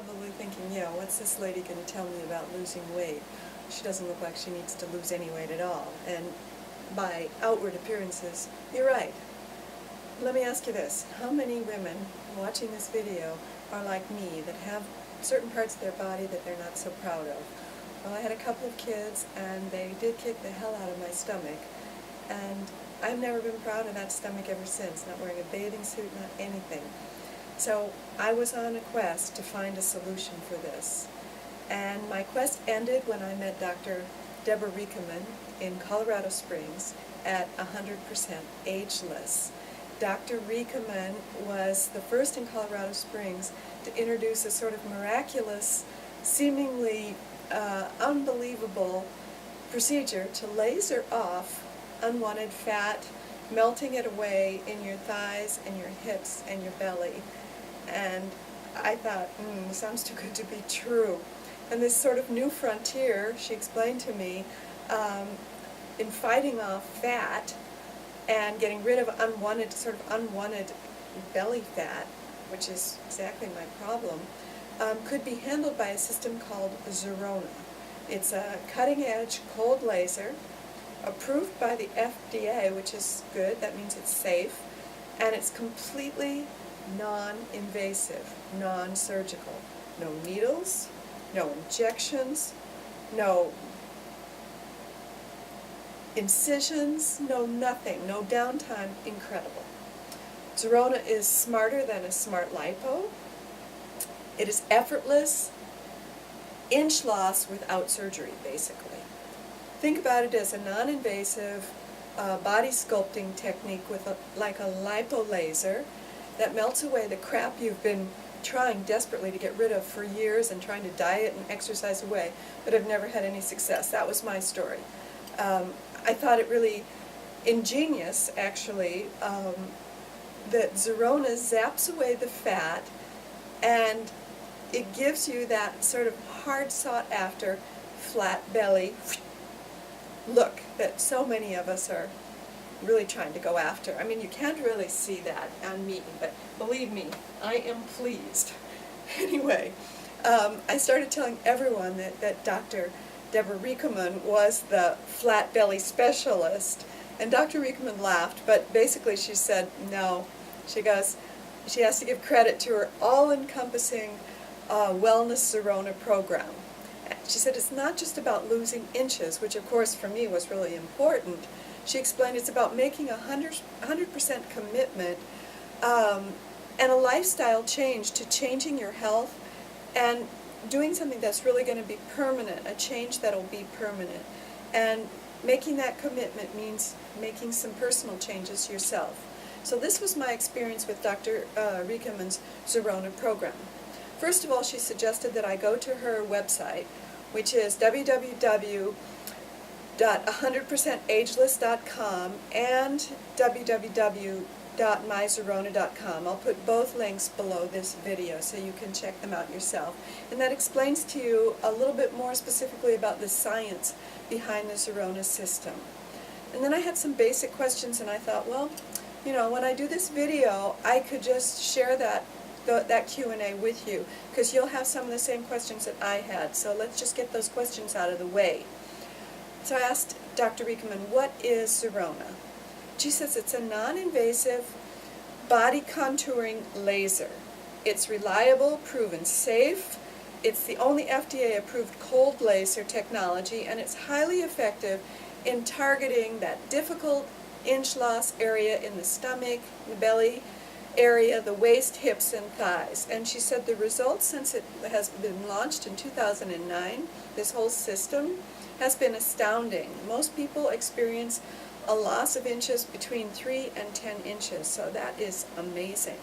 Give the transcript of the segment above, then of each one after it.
probably thinking, yeah, what's this lady going to tell me about losing weight? She doesn't look like she needs to lose any weight at all. And by outward appearances, you're right. Let me ask you this. How many women watching this video are like me that have certain parts of their body that they're not so proud of? Well, I had a couple of kids, and they did kick the hell out of my stomach. And I've never been proud of that stomach ever since, not wearing a bathing suit, not anything. So I was on a quest to find a solution for this. And my quest ended when I met Dr. Deborah Riekeman in Colorado Springs at 100% Ageless. Dr. Reikeman was the first in Colorado Springs to introduce a sort of miraculous, seemingly unbelievable procedure to laser off unwanted fat, melting it away in your thighs and your hips and your belly. And I thought, sounds too good to be true. And this sort of new frontier, she explained to me, in fighting off fat and getting rid of unwanted belly fat, which is exactly my problem, could be handled by a system called Zerona. It's a cutting-edge cold laser, approved by the FDA, which is good, that means it's safe, and it's completely non-invasive, non-surgical. No needles, no injections, no incisions, no nothing, no downtime. Incredible. Zerona is smarter than a smart lipo. It is effortless, inch loss without surgery, basically. Think about it as a non-invasive body sculpting technique with like a lipo laser that melts away the crap you've been trying desperately to get rid of for years and trying to diet and exercise away, but have never had any success. That was my story. I thought it really ingenious, actually, that Zerona zaps away the fat, and it gives you that sort of hard sought-after flat belly look that so many of us are really trying to go after. I mean, you can't really see that on me, but believe me, I am pleased. Anyway, I started telling everyone that Dr. Deborah Riekeman was the flat belly specialist, and Dr. Riekeman laughed, but basically she said no. She goes, she has to give credit to her all-encompassing Wellness Zerona Program. She said it's not just about losing inches, which of course for me was really important. She explained it's about making 100% commitment and a lifestyle change to changing your health and doing something that's really going to be permanent, a change that'll be permanent. And making that commitment means making some personal changes yourself. So this was my experience with Dr. Riekeman's Zerona program. First of all, she suggested that I go to her website, which is www.100%ageless.com and www.myzerona.com. I'll put both links below this video so you can check them out yourself. And that explains to you a little bit more specifically about the science behind the Zerona system. And then I had some basic questions, and I thought, well, you know, when I do this video, I could just share that Q&A with you, because you'll have some of the same questions that I had. So let's just get those questions out of the way. So I asked Dr. Riekeman, what is Zerona? She says it's a non-invasive body contouring laser. It's reliable, proven safe. It's the only FDA-approved cold laser technology, and it's highly effective in targeting that difficult inch loss area in the stomach, the belly area, the waist, hips, and thighs. And she said the results since it has been launched in 2009, this whole system, has been astounding. Most people experience a loss of inches between 3 and 10 inches, so that is amazing.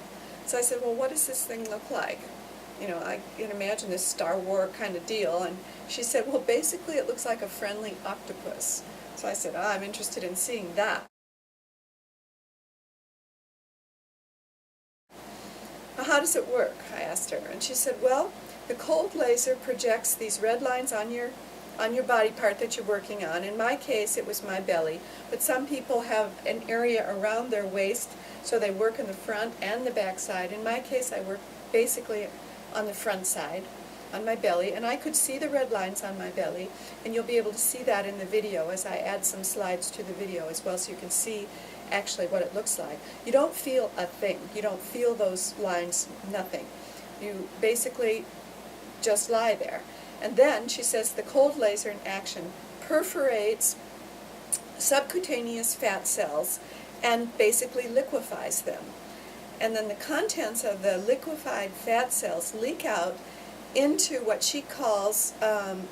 So I said, well, what does this thing look like? You know, I can imagine this Star Wars kind of deal. And she said, well, basically it looks like a friendly octopus. So I said, I'm interested in seeing that. How does it work? I asked her, and she said, well, the cold laser projects these red lines on your body part that you're working on. In my case, it was my belly, but some people have an area around their waist, so they work in the front and the back side. In my case, I work basically on the front side, on my belly, and I could see the red lines on my belly, and you'll be able to see that in the video as I add some slides to the video as well, so you can see actually what it looks like. You don't feel a thing. You don't feel those lines, nothing. You basically just lie there. And then she says the cold laser in action perforates subcutaneous fat cells and basically liquefies them. And then the contents of the liquefied fat cells leak out into what she calls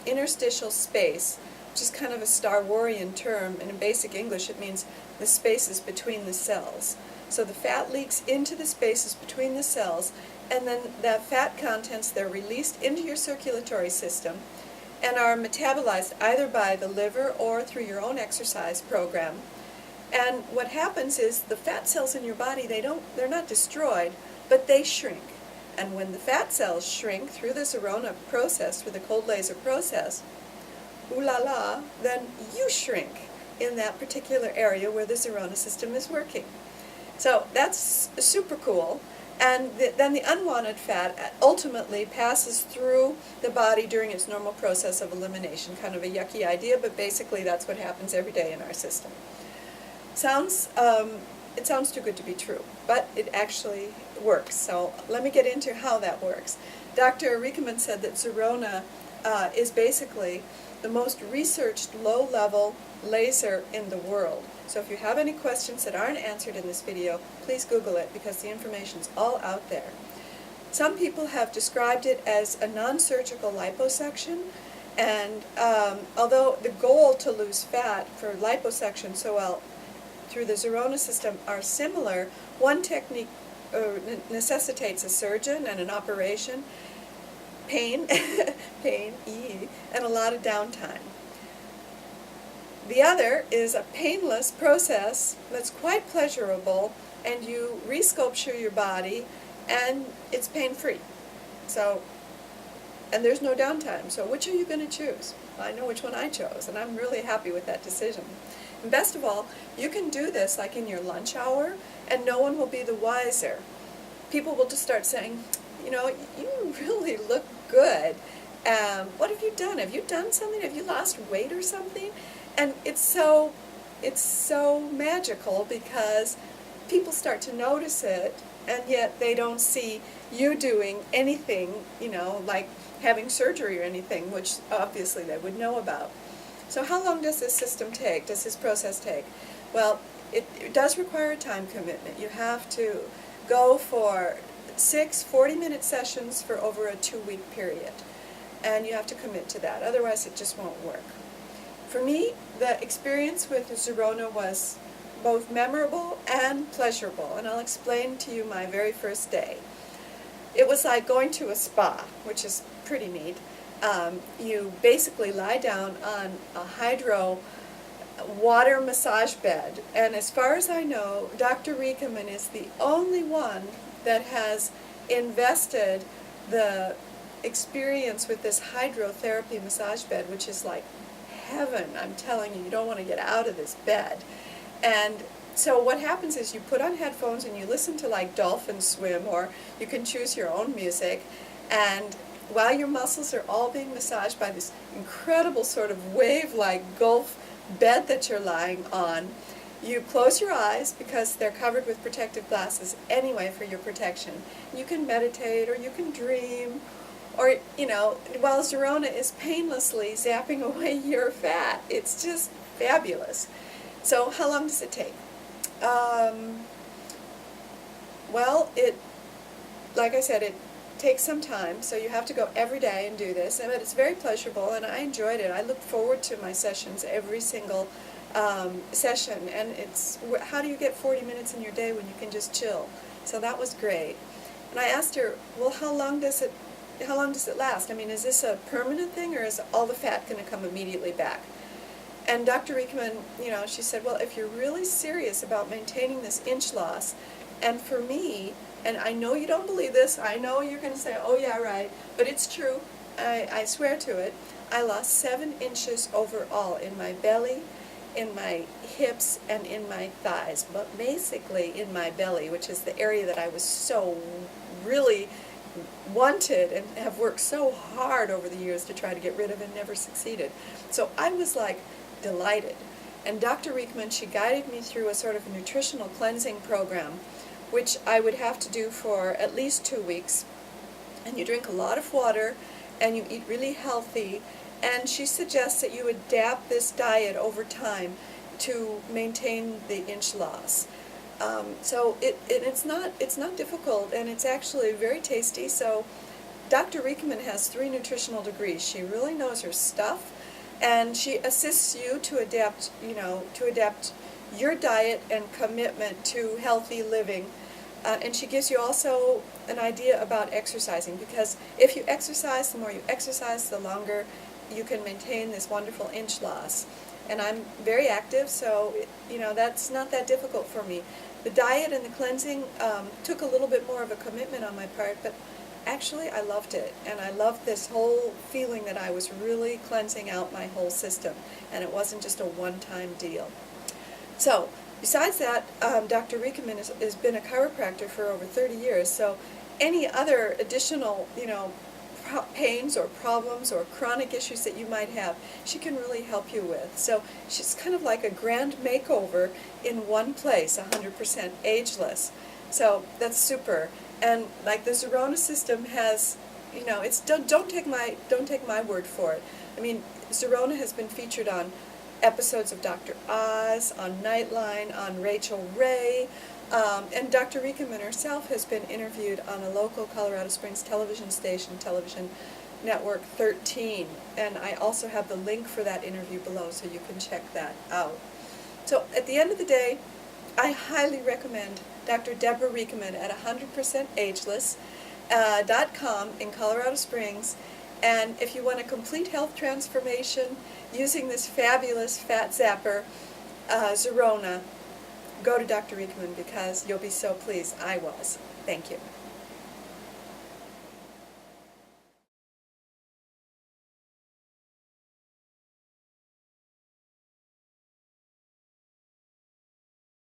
interstitial space, which is kind of a Star Warian term, and in basic English it means the spaces between the cells. So the fat leaks into the spaces between the cells, and then the fat contents, they're released into your circulatory system and are metabolized either by the liver or through your own exercise program. And what happens is the fat cells in your body, they're not destroyed, but they shrink. And when the fat cells shrink through the Zerona process, through the cold laser process, ooh la la, then you shrink in that particular area where the Zerona system is working. So that's super cool. And then the unwanted fat ultimately passes through the body during its normal process of elimination. Kind of a yucky idea, but basically that's what happens every day in our system. It sounds too good to be true, but it actually works. So let me get into how that works. Dr. Riekeman said that Zerona is basically the most researched low-level laser in the world. So if you have any questions that aren't answered in this video, please Google it because the information's all out there. Some people have described it as a non-surgical liposuction, and although the goal to lose fat for liposuction through the Zerona system are similar, one technique necessitates a surgeon and an operation, pain, and a lot of downtime. The other is a painless process that's quite pleasurable, and you resculpture your body, and it's pain-free. So, and there's no downtime. So which are you going to choose? I know which one I chose, and I'm really happy with that decision. And best of all, you can do this like in your lunch hour, and no one will be the wiser. People will just start saying, you know, you really look good. What have you done? Have you done something? Have you lost weight or something? And it's so magical because people start to notice it, and yet they don't see you doing anything, you know, like having surgery or anything, which obviously they would know about. So how long does this system take? Does this process take? Well, it does require a time commitment. You have to go for 6 40-minute sessions for over a 2-week period, and you have to commit to that. Otherwise, it just won't work. For me, the experience with Zerona was both memorable and pleasurable, and I'll explain to you my very first day. It was like going to a spa, which is pretty neat. You basically lie down on a hydro water massage bed, and as far as I know, Dr. Riekeman is the only one that has invested the experience with this hydrotherapy massage bed, which is like heaven. I'm telling you, you don't want to get out of this bed. And so what happens is you put on headphones and you listen to like dolphins swim, or you can choose your own music, and while your muscles are all being massaged by this incredible sort of wave-like Gulf bed that you're lying on, you close your eyes because they're covered with protective glasses anyway for your protection. You can meditate, or you can dream, or, you know, while Zerona is painlessly zapping away your fat. It's just fabulous. So how long does it take? Well, like I said, it takes some time, so you have to go every day and do this, but it's very pleasurable, and I enjoyed it. I look forward to my sessions every single session, and it's, how do you get 40 minutes in your day when you can just chill? So that was great. And I asked her, well, how long does it last? I mean, is this a permanent thing, or is all the fat going to come immediately back? And Dr. Riekeman, you know, she said, well, if you're really serious about maintaining this inch loss, and for me, and I know you don't believe this, I know you're going to say, oh yeah, right, but it's true, I swear to it, I lost 7 inches overall in my belly, in my hips, and in my thighs, but basically in my belly, which is the area that I was so really wanted and have worked so hard over the years to try to get rid of and never succeeded. So I was like delighted. And Dr. Riekeman, she guided me through a sort of nutritional cleansing program, which I would have to do for at least 2 weeks. And you drink a lot of water, and you eat really healthy, and she suggests that you adapt this diet over time to maintain the inch loss. So it's not difficult, and it's actually very tasty. So Dr. Riekeman has 3 nutritional degrees. She really knows her stuff, and she assists you to adapt, to adapt your diet and commitment to healthy living. And she gives you also an idea about exercising, because if you exercise, the more you exercise, the longer you can maintain this wonderful inch loss. And I'm very active, so that's not that difficult for me. The diet and the cleansing took a little bit more of a commitment on my part, but actually I loved it, and I loved this whole feeling that I was really cleansing out my whole system, and it wasn't just a one-time deal. So besides that, Dr. Riekeman has been a chiropractor for over 30 years, so any other additional, pains or problems or chronic issues that you might have, she can really help you with. So she's kind of like a grand makeover in one place, 100% ageless. So that's super. And like the Zerona system has, it's don't take my word for it. I mean, Zerona has been featured on episodes of Dr. Oz, on Nightline, on Rachel Ray, and Dr. Riekeman herself has been interviewed on a local Colorado Springs television station, Television Network 13, and I also have the link for that interview below, so you can check that out. So at the end of the day, I highly recommend Dr. Deborah Riekeman at 100%ageless.com in Colorado Springs. And if you want a complete health transformation using this fabulous fat zapper, Zerona, go to Dr. Riekeman, because you'll be so pleased. I was. Thank you.